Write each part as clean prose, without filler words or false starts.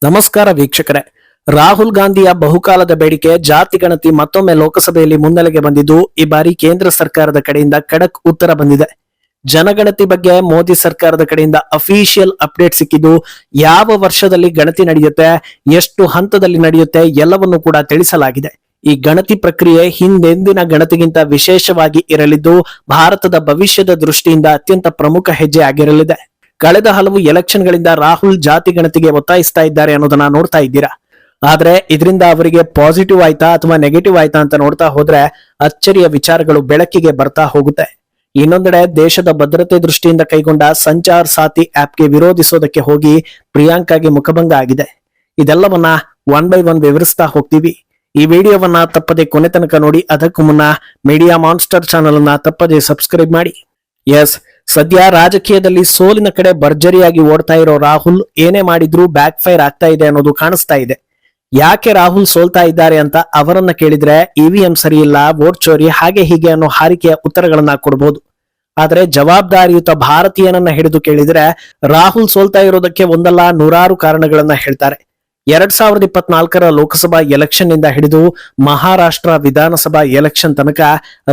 ನಮಸ್ಕಾರ ವೀಕ್ಷಕರೇ. ರಾಹುಲ್ ಗಾಂಧಿಯ ಬಹುಕಾಲದ ಬೇಡಿಕೆ ಜಾತಿ ಗಣತಿ ಮತ್ತೊಮ್ಮೆ ಲೋಕಸಭೆಯಲ್ಲಿ ಮುನ್ನೆಲೆಗೆ ಬಂದಿದ್ದು, ಈ ಬಾರಿ ಕೇಂದ್ರ ಸರ್ಕಾರದ ಕಡೆಯಿಂದ ಖಡಕ್ ಉತ್ತರ ಬಂದಿದೆ. ಜನಗಣತಿ ಬಗ್ಗೆ ಮೋದಿ ಸರ್ಕಾರದ ಕಡೆಯಿಂದ ಅಫಿಷಿಯಲ್ ಅಪ್ಡೇಟ್ ಸಿಕ್ಕಿದ್ದು, ಯಾವ ವರ್ಷದಲ್ಲಿ ಗಣತಿ ನಡೆಯುತ್ತೆ, ಎಷ್ಟು ಹಂತದಲ್ಲಿ ನಡೆಯುತ್ತೆ ಎಲ್ಲವನ್ನು ಕೂಡ ತಿಳಿಸಲಾಗಿದೆ. ಈ ಗಣತಿ ಪ್ರಕ್ರಿಯೆ ಹಿಂದೆಂದಿನ ಗಣತಿಗಿಂತ ವಿಶೇಷವಾಗಿ ಇರಲಿದ್ದು, ಭಾರತದ ಭವಿಷ್ಯದ ದೃಷ್ಟಿಯಿಂದ ಅತ್ಯಂತ ಪ್ರಮುಖ ಹೆಜ್ಜೆ ಆಗಿರಲಿದೆ. ಕಳೆದ ಹಲವು ಎಲೆಕ್ಷನ್ಗಳಿಂದ ರಾಹುಲ್ ಜಾತಿ ಗಣತಿಗೆ ಒತ್ತಾಯಿಸ್ತಾ ಇದ್ದಾರೆ ಅನ್ನೋದನ್ನ ನೋಡ್ತಾ ಇದ್ದೀರಾ. ಆದ್ರೆ ಇದರಿಂದ ಅವರಿಗೆ ಪಾಸಿಟಿವ್ ಆಯ್ತಾ ಅಥವಾ ನೆಗೆಟಿವ್ ಆಯ್ತಾ ಅಂತ ನೋಡ್ತಾ ಹೋದ್ರೆ ಅಚ್ಚರಿಯ ವಿಚಾರಗಳು ಬೆಳಕಿಗೆ ಬರ್ತಾ ಹೋಗುತ್ತೆ. ಇನ್ನೊಂದೆಡೆ ದೇಶದ ಭದ್ರತೆ ದೃಷ್ಟಿಯಿಂದ ಕೈಗೊಂಡ ಸಂಚಾರ್ ಸಾಥಿ ಆಪ್ಗೆ ವಿರೋಧಿಸೋದಕ್ಕೆ ಹೋಗಿ ಪ್ರಿಯಾಂಕಾಗೆ ಮುಖಭಂಗ ಆಗಿದೆ. ಇದೆಲ್ಲವನ್ನ ಒನ್ ಬೈ ಒನ್ ವಿವರಿಸ್ತಾ ಹೋಗ್ತೀವಿ. ಈ ವಿಡಿಯೋವನ್ನ ತಪ್ಪದೆ ಕೊನೆ ತನಕ ನೋಡಿ. ಅದಕ್ಕೂ ಮುನ್ನ ಮೀಡಿಯಾ ಮಾನ್ಸ್ಟರ್ ಚಾನೆಲ್ ಅನ್ನ ತಪ್ಪದೆ ಸಬ್ಸ್ಕ್ರೈಬ್ ಮಾಡಿ. ಎಸ್, ಸದ್ಯ ರಾಜಕೀಯದಲ್ಲಿ ಸೋಲಿನ ಕಡೆ ಭರ್ಜರಿಯಾಗಿ ಓಡ್ತಾ ಇರೋ ರಾಹುಲ್ ಏನೇ ಮಾಡಿದ್ರೂ ಬ್ಯಾಕ್ ಫೈರ್ ಆಗ್ತಾ ಇದೆ ಅನ್ನೋದು ಕಾಣಿಸ್ತಾ ಇದೆ. ಯಾಕೆ ರಾಹುಲ್ ಸೋಲ್ತಾ ಇದ್ದಾರೆ ಅಂತ ಅವರನ್ನ ಕೇಳಿದ್ರೆ ಇವಿಎಂ ಸರಿ ಇಲ್ಲ, ವೋಟ್ ಚೋರಿ, ಹಾಗೆ ಹೀಗೆ ಅನ್ನೋ ಹಾರಿಕೆಯ ಉತ್ತರಗಳನ್ನ ಕೊಡಬಹುದು. ಆದ್ರೆ ಜವಾಬ್ದಾರಿಯುತ ಭಾರತೀಯನನ್ನ ಹಿಡಿದು ಕೇಳಿದ್ರೆ ರಾಹುಲ್ ಸೋಲ್ತಾ ಇರೋದಕ್ಕೆ ಒಂದಲ್ಲ ನೂರಾರು ಕಾರಣಗಳನ್ನ ಹೇಳ್ತಾರೆ. 2024 ಲೋಕಸಭಾ ಎಲೆಕ್ಷನ್ ನಿಂದ ಹಿಡಿದು ಮಹಾರಾಷ್ಟ್ರ ವಿಧಾನಸಭಾ ಎಲೆಕ್ಷನ್ ತನಕ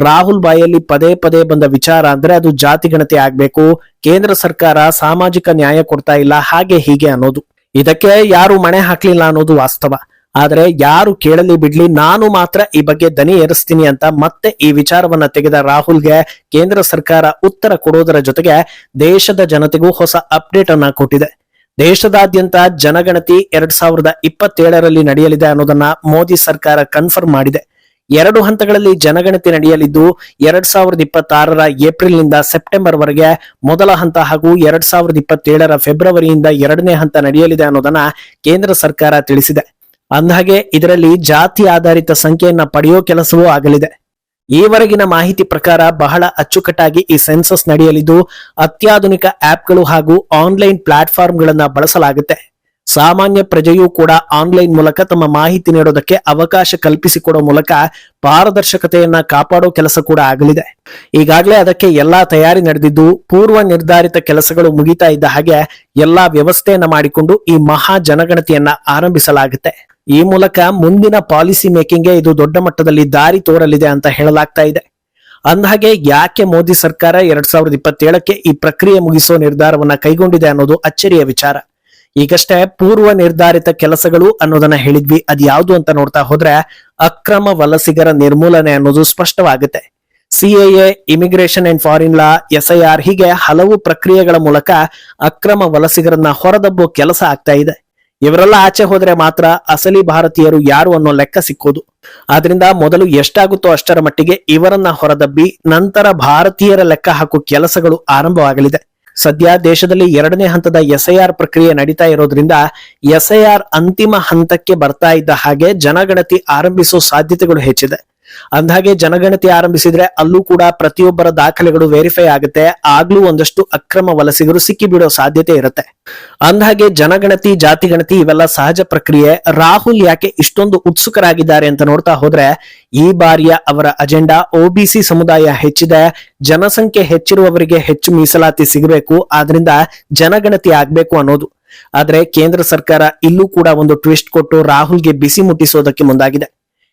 ರಾಹುಲ್ ಬಾಯಲ್ಲಿ ಪದೇ ಪದೇ ಬಂದ ವಿಚಾರ ಅಂದ್ರೆ ಅದು ಜಾತಿ ಗಣತಿ ಆಗ್ಬೇಕು, ಕೇಂದ್ರ ಸರ್ಕಾರ ಸಾಮಾಜಿಕ ನ್ಯಾಯ ಕೊಡ್ತಾ ಇಲ್ಲ, ಹಾಗೆ ಹೀಗೆ ಅನ್ನೋದು. ಇದಕ್ಕೆ ಯಾರು ಮಣೆ ಹಾಕ್ಲಿಲ್ಲ ಅನ್ನೋದು ವಾಸ್ತವ. ಆದ್ರೆ ಯಾರು ಕೇಳಲಿ ಬಿಡ್ಲಿ, ನಾನು ಮಾತ್ರ ಈ ಬಗ್ಗೆ ದನಿ ಏರಿಸ್ತೀನಿ ಅಂತ ಮತ್ತೆ ಈ ವಿಚಾರವನ್ನ ತೆಗೆದ ರಾಹುಲ್ಗೆ ಕೇಂದ್ರ ಸರ್ಕಾರ ಉತ್ತರ ಕೊಡೋದರ ಜೊತೆಗೆ ದೇಶದ ಜನತೆಗೂ ಹೊಸ ಅಪ್ಡೇಟ್ ಅನ್ನ ಕೊಟ್ಟಿದೆ. ದೇಶದಾದ್ಯಂತ ಜನಗಣತಿ 2027 ನಡೆಯಲಿದೆ ಅನ್ನೋದನ್ನ ಮೋದಿ ಸರ್ಕಾರ ಕನ್ಫರ್ಮ್ ಮಾಡಿದೆ. 2 ಹಂತಗಳಲ್ಲಿ ಜನಗಣತಿ ನಡೆಯಲಿದ್ದು, 2026 ಏಪ್ರಿಲ್ ನಿಂದ ಸೆಪ್ಟೆಂಬರ್ ವರೆಗೆ ಮೊದಲ ಹಂತ ಹಾಗೂ 2027 ಫೆಬ್ರವರಿಯಿಂದ 2ನೇ ಹಂತ ನಡೆಯಲಿದೆ ಅನ್ನೋದನ್ನ ಕೇಂದ್ರ ಸರ್ಕಾರ ತಿಳಿಸಿದೆ. ಅಂದಹಾಗೆ ಇದರಲ್ಲಿ ಜಾತಿ ಆಧಾರಿತ ಸಂಖ್ಯೆಯನ್ನ ಪಡೆಯೋ ಕೆಲಸವೂ ಆಗಲಿದೆ. ಈವರೆಗಿನ ಮಾಹಿತಿ ಪ್ರಕಾರ ಬಹಳ ಅಚ್ಚುಕಟ್ಟಾಗಿ ಈ ಸೆನ್ಸಸ್ ನಡೆಯಲಿದ್ದು, ಅತ್ಯಾಧುನಿಕ ಆಪ್ಗಳು ಹಾಗೂ ಆನ್ಲೈನ್ ಪ್ಲಾಟ್ಫಾರ್ಮ್ಗಳನ್ನ ಬಳಸಲಾಗುತ್ತೆ. ಸಾಮಾನ್ಯ ಪ್ರಜೆಯೂ ಕೂಡ ಆನ್ಲೈನ್ ಮೂಲಕ ತಮ್ಮ ಮಾಹಿತಿ ನೀಡೋದಕ್ಕೆ ಅವಕಾಶ ಕಲ್ಪಿಸಿಕೊಡೋ ಮೂಲಕ ಪಾರದರ್ಶಕತೆಯನ್ನ ಕಾಪಾಡೋ ಕೆಲಸ ಕೂಡ ಆಗಲಿದೆ. ಈಗಾಗಲೇ ಅದಕ್ಕೆ ಎಲ್ಲಾ ತಯಾರಿ ನಡೆದಿದ್ದು, ಪೂರ್ವ ನಿರ್ಧಾರಿತ ಕೆಲಸಗಳು ಮುಗಿತಾ ಇದ್ದ ಹಾಗೆ ಎಲ್ಲಾ ವ್ಯವಸ್ಥೆಯನ್ನ ಮಾಡಿಕೊಂಡು ಈ ಮಹಾ ಜನಗಣತಿಯನ್ನ ಆರಂಭಿಸಲಾಗುತ್ತೆ. ಈ ಮೂಲಕ ಮುಂದಿನ ಪಾಲಿಸಿ ಮೇಕಿಂಗ್ಗೆ ಇದು ದೊಡ್ಡ ಮಟ್ಟದಲ್ಲಿ ದಾರಿ ತೋರಲಿದೆ ಅಂತ ಹೇಳಲಾಗ್ತಾ ಇದೆ. ಅಂದಹಾಗೆ ಯಾಕೆ ಮೋದಿ ಸರ್ಕಾರ 2027ಕ್ಕೆ ಈ ಪ್ರಕ್ರಿಯೆ ಮುಗಿಸೋ ನಿರ್ಧಾರವನ್ನ ಕೈಗೊಂಡಿದೆ ಅನ್ನೋದು ಅಚ್ಚರಿಯ ವಿಚಾರ. ಈಗಷ್ಟೇ ಪೂರ್ವ ನಿರ್ಧಾರಿತ ಕೆಲಸಗಳು ಅನ್ನೋದನ್ನ ಹೇಳಿದ್ವಿ. ಅದ್ಯಾವುದು ಅಂತ ನೋಡ್ತಾ ಹೋದ್ರೆ ಅಕ್ರಮ ವಲಸಿಗರ ನಿರ್ಮೂಲನೆ ಅನ್ನೋದು ಸ್ಪಷ್ಟವಾಗುತ್ತೆ. CAA, immigration and foreign law, SIR ಹೀಗೆ ಹಲವು ಪ್ರಕ್ರಿಯೆಗಳ ಮೂಲಕ ಅಕ್ರಮ ವಲಸಿಗರನ್ನ ಹೊರದಬ್ಬೋ ಕೆಲಸ ಆಗ್ತಾ ಇದೆ. ಇವರೆಲ್ಲ ಆಚೆ ಹೋದ್ರೆ ಮಾತ್ರ ಅಸಲಿ ಭಾರತೀಯರು ಯಾರು ಅನ್ನೋ ಲೆಕ್ಕ ಸಿಕ್ಕೋದು. ಆದ್ರಿಂದ ಮೊದಲು ಎಷ್ಟಾಗುತ್ತೋ ಅಷ್ಟರ ಮಟ್ಟಿಗೆ ಇವರನ್ನ ಹೊರದಬ್ಬಿ ನಂತರ ಭಾರತೀಯರ ಲೆಕ್ಕ ಹಾಕೋ ಕೆಲಸಗಳು ಆರಂಭವಾಗಲಿದೆ. ಸದ್ಯ ದೇಶದಲ್ಲಿ 2ನೇ ಹಂತದ SIR ಪ್ರಕ್ರಿಯೆ ನಡೀತಾ ಇರೋದ್ರಿಂದ SIR ಅಂತಿಮ ಹಂತಕ್ಕೆ ಬರ್ತಾ ಇದ್ದ ಹಾಗೆ ಜನಗಣತಿ ಆರಂಭಿಸೋ ಸಾಧ್ಯತೆಗಳು ಹೆಚ್ಚಿದೆ. ಅಂದಹಾಗೆ ಜನಗಣತಿ ಆರಂಭಿಸಿದ್ರೆ ಅಲ್ಲೂ ಕೂಡ ಪ್ರತಿಯೊಬ್ಬರ ದಾಖಲೆಗಳು ವೆರಿಫೈ ಆಗುತ್ತೆ. ಆಗ್ಲೂ ಒಂದಷ್ಟು ಅಕ್ರಮ ವಲಸಿಗರು ಸಿಕ್ಕಿ ಬಿಡೋ ಸಾಧ್ಯತೆ ಇರುತ್ತೆ. ಅಂದಹಾಗೆ ಜನಗಣತಿ, ಜಾತಿ ಗಣತಿ ಇವೆಲ್ಲ ಸಹಜ ಪ್ರಕ್ರಿಯೆ. ರಾಹುಲ್ ಯಾಕೆ ಇಷ್ಟೊಂದು ಉತ್ಸುಕರಾಗಿದ್ದಾರೆ ಅಂತ ನೋಡ್ತಾ ಹೋದ್ರೆ ಈ ಬಾರಿಯ ಅವರ ಅಜೆಂಡಾ OBC ಸಮುದಾಯ ಹೆಚ್ಚಿದೆ, ಜನಸಂಖ್ಯೆ ಹೆಚ್ಚಿರುವವರಿಗೆ ಹೆಚ್ಚು ಮೀಸಲಾತಿ ಸಿಗಬೇಕು, ಆದ್ರಿಂದ ಜನಗಣತಿ ಆಗ್ಬೇಕು ಅನ್ನೋದು. ಆದ್ರೆ ಕೇಂದ್ರ ಸರ್ಕಾರ ಇಲ್ಲೂ ಕೂಡ ಒಂದು ಟ್ವಿಸ್ಟ್ ಕೊಟ್ಟು ರಾಹುಲ್ಗೆ ಬಿಸಿ ಮುಟ್ಟಿಸೋದಕ್ಕೆ ಮುಂದಾಗಿದೆ.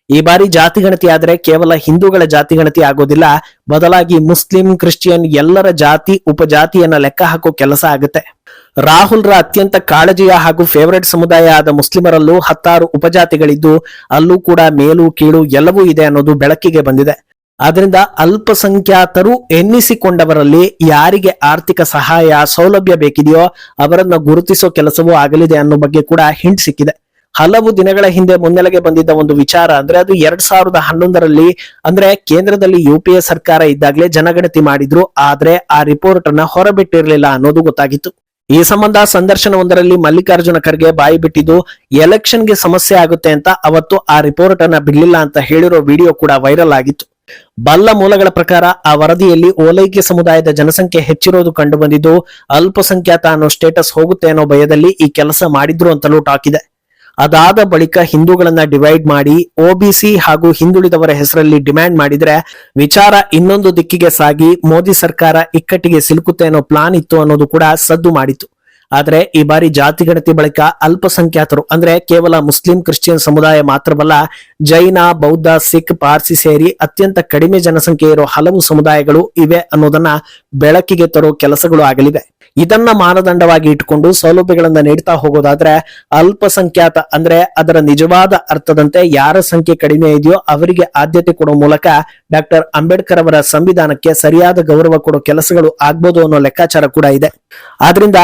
ಈ ಬಾರಿ ಜಾತಿ ಗಣತಿ ಆದ್ರೆ ಕೇವಲ ಹಿಂದೂಗಳ ಜಾತಿ ಗಣತಿ ಆಗೋದಿಲ್ಲ, ಬದಲಾಗಿ ಮುಸ್ಲಿಂ, ಕ್ರಿಶ್ಚಿಯನ್ ಎಲ್ಲರ ಜಾತಿ ಉಪಜಾತಿಯನ್ನ ಲೆಕ್ಕ ಹಾಕೋ ಕೆಲಸ ಆಗುತ್ತೆ. ರಾಹುಲ್ರ ಅತ್ಯಂತ ಕಾಳಜಿಯ ಹಾಗೂ ಫೇವರೇಟ್ ಸಮುದಾಯ ಆದ ಮುಸ್ಲಿಮರಲ್ಲೂ 16 ಉಪಜಾತಿಗಳಿದ್ದು ಅಲ್ಲೂ ಕೂಡ ಮೇಲು ಕೀಳು ಎಲ್ಲವೂ ಇದೆ ಅನ್ನೋದು ಬೆಳಕಿಗೆ ಬಂದಿದೆ. ಆದ್ರಿಂದ ಅಲ್ಪಸಂಖ್ಯಾತರು ಎನ್ನಿಸಿಕೊಂಡವರಲ್ಲಿ ಯಾರಿಗೆ ಆರ್ಥಿಕ ಸಹಾಯ ಸೌಲಭ್ಯ ಬೇಕಿದೆಯೋ ಅವರನ್ನ ಗುರುತಿಸೋ ಕೆಲಸವೂ ಆಗಲಿದೆ ಅನ್ನೋ ಬಗ್ಗೆ ಕೂಡ ಹಿಂಟ್ ಸಿಕ್ಕಿದೆ. ಹಲವು ದಿನಗಳ ಹಿಂದೆ ಮುನ್ನೆಲೆಗೆ ಬಂದಿದ್ದ ಒಂದು ವಿಚಾರ ಅಂದ್ರೆ ಅದು 2011 ಅಂದ್ರೆ ಕೇಂದ್ರದಲ್ಲಿ UPA ಸರ್ಕಾರ ಇದ್ದಾಗಲೇ ಜನಗಣತಿ ಮಾಡಿದ್ರು, ಆದ್ರೆ ಆ ರಿಪೋರ್ಟ್ ಅನ್ನ ಹೊರಬಿಟ್ಟಿರ್ಲಿಲ್ಲ ಅನ್ನೋದು ಗೊತ್ತಾಗಿತ್ತು. ಈ ಸಂಬಂಧ ಸಂದರ್ಶನವೊಂದರಲ್ಲಿ ಮಲ್ಲಿಕಾರ್ಜುನ ಖರ್ಗೆ ಬಾಯಿ ಬಿಟ್ಟಿದ್ದು ಎಲೆಕ್ಷನ್ಗೆ ಸಮಸ್ಯೆ ಆಗುತ್ತೆ ಅಂತ ಅವತ್ತು ಆ ರಿಪೋರ್ಟ್ ಅನ್ನ ಬಿಡ್ಲಿಲ್ಲ ಅಂತ ಹೇಳಿರೋ ವಿಡಿಯೋ ಕೂಡ ವೈರಲ್ ಆಗಿತ್ತು. ಬಲ್ಲ ಮೂಲಗಳ ಪ್ರಕಾರ ಆ ವರದಿಯಲ್ಲಿ ಓಲೈಕೆ ಸಮುದಾಯದ ಜನಸಂಖ್ಯೆ ಹೆಚ್ಚಿರೋದು ಕಂಡು ಬಂದಿದ್ದು, ಅಲ್ಪಸಂಖ್ಯಾತ ಅನ್ನೋ ಸ್ಟೇಟಸ್ ಹೋಗುತ್ತೆ ಅನ್ನೋ ಭಯದಲ್ಲಿ ಈ ಕೆಲಸ ಮಾಡಿದ್ರು ಅಂತಲೂ ಟಾಕ್ ಇದೆ. ಅದಾದ ಬಳಿಕ ಹಿಂದೂಗಳನ್ನ ಡಿವೈಡ್ ಮಾಡಿ OBC ಹಾಗೂ ಹಿಂದುಳಿದವರ ಹೆಸರಲ್ಲಿ ಡಿಮ್ಯಾಂಡ್ ಮಾಡಿದ್ರೆ ವಿಚಾರ ಇನ್ನೊಂದು ದಿಕ್ಕಿಗೆ ಸಾಗಿ ಮೋದಿ ಸರ್ಕಾರ ಇಕ್ಕಟ್ಟಿಗೆ ಸಿಲುಕುತ್ತೆ ಅನ್ನೋ ಪ್ಲಾನ್ ಇತ್ತು ಅನ್ನೋದು ಕೂಡ ಸದ್ದು ಮಾಡಿತ್ತು. ಆದ್ರೆ ಈ ಬಾರಿ ಜಾತಿ ಗಣತಿ ಬಳಿಕ ಅಲ್ಪಸಂಖ್ಯಾತರು ಅಂದ್ರೆ ಕೇವಲ ಮುಸ್ಲಿಂ ಕ್ರಿಶ್ಚಿಯನ್ ಸಮುದಾಯ ಮಾತ್ರವಲ್ಲ, ಜೈನ, ಬೌದ್ಧ, ಸಿಖ್, ಪಾರ್ಸಿ ಸೇರಿ ಅತ್ಯಂತ ಕಡಿಮೆ ಜನಸಂಖ್ಯೆ ಇರೋ ಹಲವು ಸಮುದಾಯಗಳು ಇವೆ ಅನ್ನೋದನ್ನ ಬೆಳಕಿಗೆ ತರೋ ಕೆಲಸಗಳು ಆಗಲಿವೆ. ಇದನ್ನ ಮಾನದಂಡವಾಗಿ ಇಟ್ಟುಕೊಂಡು ಸೌಲಭ್ಯಗಳನ್ನ ನೀಡ್ತಾ ಹೋಗೋದಾದ್ರೆ ಅಲ್ಪಸಂಖ್ಯಾತ ಅಂದ್ರೆ ಅದರ ನಿಜವಾದ ಅರ್ಥದಂತೆ ಯಾರ ಸಂಖ್ಯೆ ಕಡಿಮೆ ಇದೆಯೋ ಅವರಿಗೆ ಆದ್ಯತೆ ಕೊಡೋ ಮೂಲಕ ಡಾಕ್ಟರ್ ಅಂಬೇಡ್ಕರ್ ಅವರ ಸಂವಿಧಾನಕ್ಕೆ ಸರಿಯಾದ ಗೌರವ ಕೊಡೋ ಕೆಲಸಗಳು ಆಗ್ಬೋದು ಅನ್ನೋ ಲೆಕ್ಕಾಚಾರ ಕೂಡ ಇದೆ. ಆದ್ರಿಂದ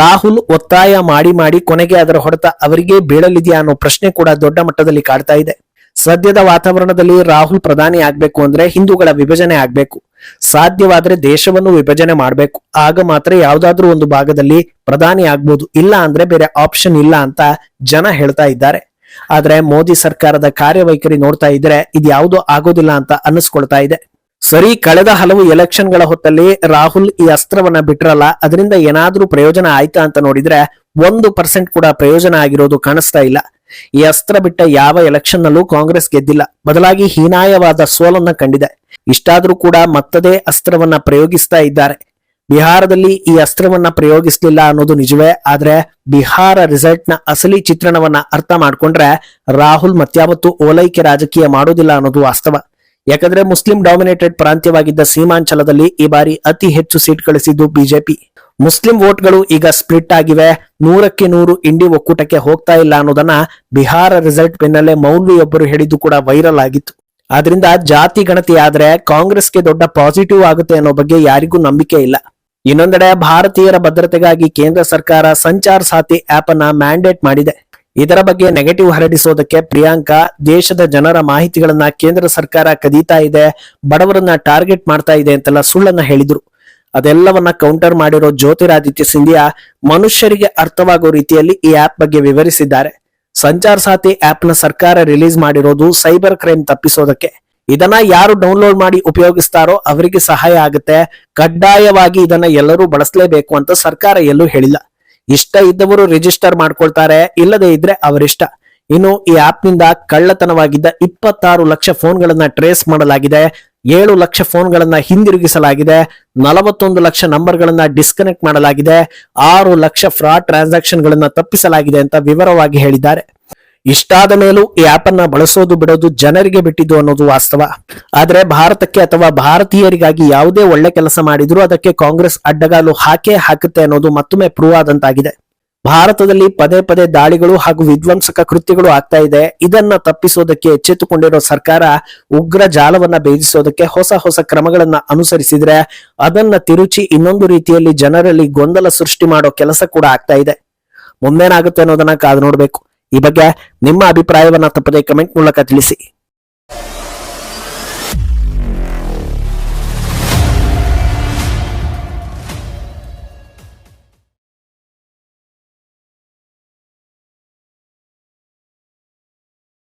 ರಾಹುಲ್ ಒತ್ತಾಯ ಮಾಡಿ ಕೊನೆಗೆ ಅದರ ಹೊಡೆತ ಅವರಿಗೆ ಬೀಳಲಿದೆಯಾ ಅನ್ನೋ ಪ್ರಶ್ನೆ ಕೂಡ ದೊಡ್ಡ ಮಟ್ಟದಲ್ಲಿ ಕಾಡ್ತಾ ಇದೆ. ಸದ್ಯದ ವಾತಾವರಣದಲ್ಲಿ ರಾಹುಲ್ ಪ್ರಧಾನಿ ಆಗ್ಬೇಕು ಅಂದ್ರೆ ಹಿಂದೂಗಳ ವಿಭಜನೆ ಆಗ್ಬೇಕು, ಸಾಧ್ಯವಾದ್ರೆ ದೇಶವನ್ನು ವಿಭಜನೆ ಮಾಡ್ಬೇಕು, ಆಗ ಮಾತ್ರ ಯಾವ್ದಾದ್ರೂ ಒಂದು ಭಾಗದಲ್ಲಿ ಪ್ರಧಾನಿ ಆಗ್ಬೋದು, ಇಲ್ಲ ಅಂದ್ರೆ ಬೇರೆ ಆಪ್ಷನ್ ಇಲ್ಲ ಅಂತ ಜನ ಹೇಳ್ತಾ ಇದ್ದಾರೆ. ಆದ್ರೆ ಮೋದಿ ಸರ್ಕಾರದ ಕಾರ್ಯವೈಖರಿ ನೋಡ್ತಾ ಇದ್ರೆ ಇದ್ಯಾವುದೋ ಆಗೋದಿಲ್ಲ ಅಂತ ಅನ್ನಿಸ್ಕೊಳ್ತಾ ಇದೆ. ಸರಿ, ಕಳೆದ ಹಲವು ಎಲೆಕ್ಷನ್ ಗಳ ಹೊತ್ತಲ್ಲಿ ರಾಹುಲ್ ಈ ಅಸ್ತ್ರವನ್ನ ಬಿಟ್ರಲ್ಲ, ಅದರಿಂದ ಏನಾದ್ರೂ ಪ್ರಯೋಜನ ಆಯ್ತಾ ಅಂತ ನೋಡಿದ್ರೆ 1% ಕೂಡ ಪ್ರಯೋಜನ ಆಗಿರೋದು ಕಾಣಿಸ್ತಾ ಇಲ್ಲ. ಈ ಅಸ್ತ್ರ ಬಿಟ್ಟ ಯಾವ ಎಲೆಕ್ಷನ್ ನಲ್ಲೂ ಕಾಂಗ್ರೆಸ್ ಗೆದ್ದಿಲ್ಲ, ಬದಲಾಗಿ ಹೀನಾಯವಾದ ಸೋಲನ್ನ ಕಂಡಿದೆ. ಇಷ್ಟಾದ್ರೂ ಕೂಡ ಮತ್ತದೇ ಅಸ್ತ್ರವನ್ನ ಪ್ರಯೋಗಿಸ್ತಾ ಇದ್ದಾರೆ. ಬಿಹಾರದಲ್ಲಿ ಈ ಅಸ್ತ್ರವನ್ನ ಪ್ರಯೋಗಿಸಲಿಲ್ಲ ಅನ್ನೋದು ನಿಜವೇ, ಆದ್ರೆ ಬಿಹಾರ ರಿಸಲ್ಟ್ ನ ಅಸಲಿ ಚಿತ್ರಣವನ್ನ ಅರ್ಥ ಮಾಡ್ಕೊಂಡ್ರೆ ರಾಹುಲ್ ಮತ್ಯಾವತ್ತು ಓಲೈಕೆ ರಾಜಕೀಯ ಮಾಡೋದಿಲ್ಲ ಅನ್ನೋದು ವಾಸ್ತವ. ಯಾಕಂದ್ರೆ ಮುಸ್ಲಿಂ ಡಾಮಿನೇಟೆಡ್ ಪ್ರಾಂತ್ಯವಾಗಿದ್ದ ಸೀಮಾಂಚಲದಲ್ಲಿ ಈ ಬಾರಿ ಅತಿ ಹೆಚ್ಚು ಸೀಟ್ ಗಳಿಸಿದ್ದು ಬಿಜೆಪಿ. ಮುಸ್ಲಿಂ ವೋಟ್ಗಳು ಈಗ ಸ್ಪ್ಲಿಟ್ ಆಗಿವೆ, 100ಕ್ಕೆ 100 ಇಂಡಿ ಒಕ್ಕೂಟಕ್ಕೆ ಹೋಗ್ತಾ ಇಲ್ಲ ಅನ್ನೋದನ್ನ ಬಿಹಾರ ರಿಸಲ್ಟ್ ಬೆನ್ನಲ್ಲೇ ಮೌಲ್ವಿಯೊಬ್ಬರು ಹೇಳಿದ್ದು ಕೂಡ ವೈರಲ್ ಆಗಿತ್ತು. ಆದ್ರಿಂದ ಜಾತಿ ಗಣತಿ ಆದ್ರೆ ಕಾಂಗ್ರೆಸ್ಗೆ ದೊಡ್ಡ ಪಾಸಿಟಿವ್ ಆಗುತ್ತೆ ಅನ್ನೋ ಬಗ್ಗೆ ಯಾರಿಗೂ ನಂಬಿಕೆ ಇಲ್ಲ. ಇನ್ನೊಂದೆಡೆ ಭಾರತೀಯರ ಭದ್ರತೆಗಾಗಿ ಕೇಂದ್ರ ಸರ್ಕಾರ ಸಂಚಾರ್ ಸಾಥಿ ಆಪ್ ಅನ್ನ ಮ್ಯಾಂಡೇಟ್ ಮಾಡಿದೆ. ಇದರ ಬಗ್ಗೆ ನೆಗೆಟಿವ್ ಹರಡಿಸೋದಕ್ಕೆ ಪ್ರಿಯಾಂಕಾ ದೇಶದ ಜನರ ಮಾಹಿತಿಗಳನ್ನ ಕೇಂದ್ರ ಸರ್ಕಾರ ಕದೀತಾ ಇದೆ, ಬಡವರನ್ನ ಟಾರ್ಗೆಟ್ ಮಾಡ್ತಾ ಇದೆ ಅಂತೆಲ್ಲ ಸುಳ್ಳನ್ನ ಹೇಳಿದ್ರು. ಅದೆಲ್ಲವನ್ನ ಕೌಂಟರ್ ಮಾಡಿರೋ ಜ್ಯೋತಿರಾದಿತ್ಯ ಸಿಂಧಿಯಾ ಮನುಷ್ಯರಿಗೆ ಅರ್ಥವಾಗೋ ರೀತಿಯಲ್ಲಿ ಈ ಆಪ್ ಬಗ್ಗೆ ವಿವರಿಸಿದ್ದಾರೆ. ಸಂಚಾರ್ ಸಾಥಿ ಆಪ್ ನ ಸರ್ಕಾರ ರಿಲೀಸ್ ಮಾಡಿರೋದು ಸೈಬರ್ ಕ್ರೈಮ್ ತಪ್ಪಿಸೋದಕ್ಕೆ. ಇದನ್ನ ಯಾರು ಡೌನ್ಲೋಡ್ ಮಾಡಿ ಉಪಯೋಗಿಸ್ತಾರೋ ಅವರಿಗೆ ಸಹಾಯ ಆಗುತ್ತೆ, ಕಡ್ಡಾಯವಾಗಿ ಇದನ್ನ ಎಲ್ಲರೂ ಬಳಸಲೇಬೇಕು ಅಂತ ಸರ್ಕಾರ ಎಲ್ಲೂ ಹೇಳಿಲ್ಲ. ಇಷ್ಟ ಇದ್ದವರು ರಿಜಿಸ್ಟರ್ ಮಾಡ್ಕೊಳ್ತಾರೆ, ಇಲ್ಲದೆ ಇದ್ರೆ ಅವರಿಷ್ಟ. ಇನ್ನು ಈ ಆಪ್ ನಿಂದ ಕಳ್ಳತನವಾಗಿದ್ದ 26 ಲಕ್ಷ ಫೋನ್ಗಳನ್ನ ಟ್ರೇಸ್ ಮಾಡಲಾಗಿದೆ, 7 ಲಕ್ಷ ಫೋನ್ಗಳನ್ನ ಹಿಂದಿರುಗಿಸಲಾಗಿದೆ, 41 ಲಕ್ಷ ನಂಬರ್ಗಳನ್ನ ಡಿಸ್ಕನೆಕ್ಟ್ ಮಾಡಲಾಗಿದೆ, 6 ಲಕ್ಷ ಫ್ರಾಡ್ ಟ್ರಾನ್ಸಾಕ್ಷನ್ ಗಳನ್ನ ತಪ್ಪಿಸಲಾಗಿದೆ ಅಂತ ವಿವರವಾಗಿ ಹೇಳಿದ್ದಾರೆ. ಇಷ್ಟಾದ ಮೇಲೂ ಈ ಆಪ್ ಅನ್ನ ಬಳಸೋದು ಬಿಡೋದು ಜನರಿಗೆ ಬಿಟ್ಟಿದ್ದು ಅನ್ನೋದು ವಾಸ್ತವ. ಆದ್ರೆ ಭಾರತಕ್ಕೆ ಅಥವಾ ಭಾರತೀಯರಿಗಾಗಿ ಯಾವುದೇ ಒಳ್ಳೆ ಕೆಲಸ ಮಾಡಿದ್ರು ಅದಕ್ಕೆ ಕಾಂಗ್ರೆಸ್ ಅಡ್ಡಗಾಲು ಹಾಕೇ ಹಾಕುತ್ತೆ ಅನ್ನೋದು ಮತ್ತೊಮ್ಮೆ ಪ್ರೂವ್ ಆದಂತಾಗಿದೆ. ಭಾರತದಲ್ಲಿ ಪದೇ ಪದೇ ದಾಳಿಗಳು ಹಾಗೂ ವಿಧ್ವಂಸಕ ಕೃತ್ಯಗಳು ಆಗ್ತಾ ಇದೆ. ಇದನ್ನ ತಪ್ಪಿಸೋದಕ್ಕೆ ಎಚ್ಚೆತ್ತುಕೊಂಡಿರೋ ಸರ್ಕಾರ ಉಗ್ರ ಜಾಲವನ್ನ ಭೇದಿಸೋದಕ್ಕೆ ಹೊಸ ಕ್ರಮಗಳನ್ನ ಅನುಸರಿಸಿದ್ರೆ ಅದನ್ನ ತಿರುಚಿ ಇನ್ನೊಂದು ರೀತಿಯಲ್ಲಿ ಜನರಲ್ಲಿ ಗೊಂದಲ ಸೃಷ್ಟಿ ಮಾಡೋ ಕೆಲಸ ಕೂಡ ಆಗ್ತಾ ಇದೆ. ಮುಂದೇನಾಗುತ್ತೆ ಅನ್ನೋದನ್ನ ಕಾದು ನೋಡ್ಬೇಕು. ಈ ಬಗ್ಗೆ ನಿಮ್ಮ ಅಭಿಪ್ರಾಯವನ್ನ ತಪ್ಪದೆ ಕಮೆಂಟ್ ಮೂಲಕ ತಿಳಿಸಿ.